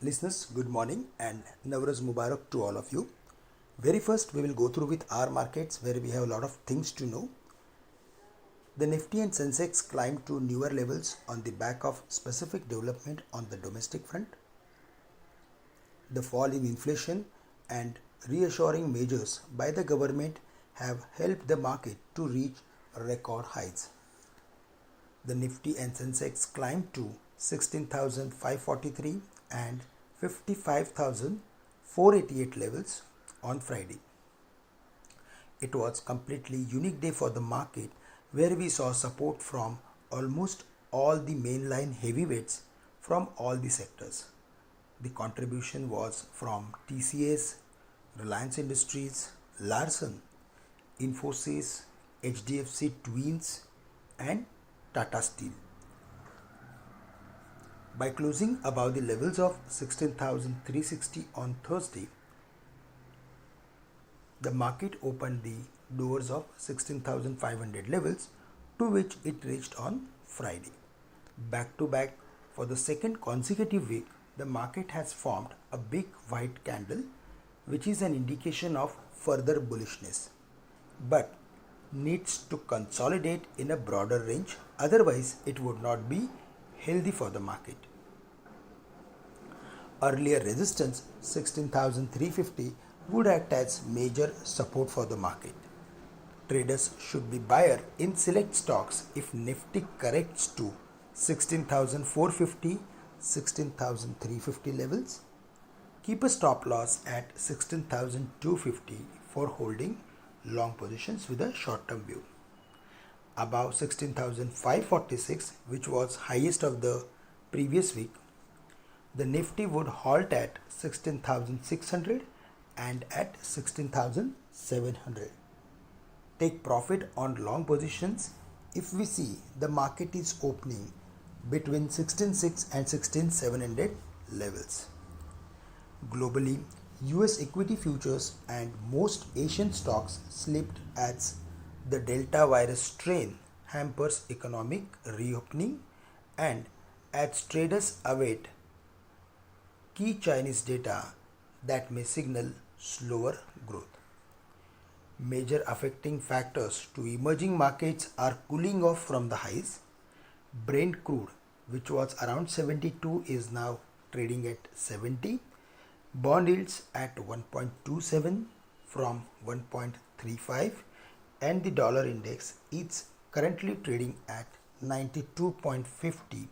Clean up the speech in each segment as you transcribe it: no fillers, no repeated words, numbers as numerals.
Listeners, good morning and Navraz Mubarak to all of you. Very first, we will go through with our markets where we have a lot of things to know. The Nifty and Sensex climbed to newer levels on the back of specific development on the domestic front. The fall in inflation and reassuring measures by the government have helped the market to reach record highs. The Nifty and Sensex climbed to 16,543 and 55,488 levels on Friday. It was completely unique day for the market where we saw support from almost all the mainline heavyweights from all the sectors. The contribution was from TCS, Reliance Industries, Larsen, Infosys, HDFC Twins and Tata Steel. By closing above the levels of 16,360 on Thursday, the market opened the doors of 16,500 levels to which it reached on Friday. Back to back for the second consecutive week, the market has formed a big white candle which is an indication of further bullishness, but needs to consolidate in a broader range, otherwise it would not be healthy for the market. Earlier resistance 16,350 would act as major support for the market. Traders should be buyer in select stocks if Nifty corrects to 16,450, 16,350 levels. Keep a stop loss at 16,250 for holding long positions with a short-term view. Above 16,546, which was highest of the previous week, the Nifty would halt at 16,600 and at 16,700. Take profit on long positions if we see the market is opening between 16,600 and 16,700 levels. Globally, US equity futures and most Asian stocks slipped as the Delta virus strain hampers economic reopening and as traders await key Chinese data that may signal slower growth. Major affecting factors to emerging markets are cooling off from the highs. Brent crude, which was around 72, is now trading at 70. Bond yields at 1.27 from 1.35, and the dollar index is currently trading at 92.50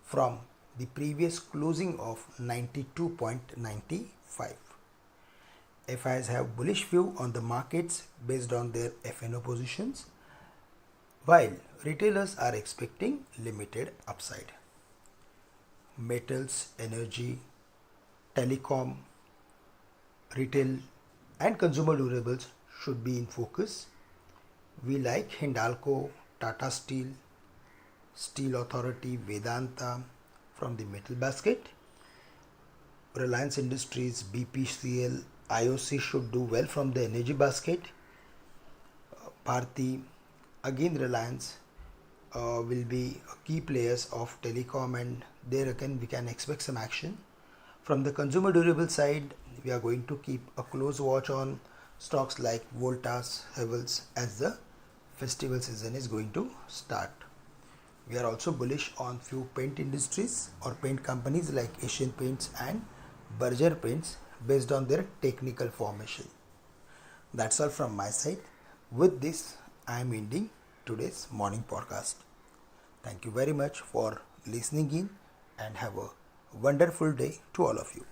from the previous closing of 92.95. FIs have bullish view on the markets based on their FNO positions, while retailers are expecting limited upside. Metals, energy, telecom, retail and consumer durables should be in focus. We like Hindalco, Tata Steel, Steel Authority, Vedanta from the metal basket. Reliance Industries, BPCL, IOC should do well from the energy basket. Bharti, again Reliance will be key players of telecom, and there again we can expect some action. From the consumer durable side, we are going to keep a close watch on stocks like Voltas, Havells as the festival season is going to start. We are also bullish on few paint industries or paint companies like Asian Paints and Berger Paints based on their technical formation. That's all from my side. With this, I am ending today's morning podcast. Thank you very much for listening in and have a wonderful day to all of you.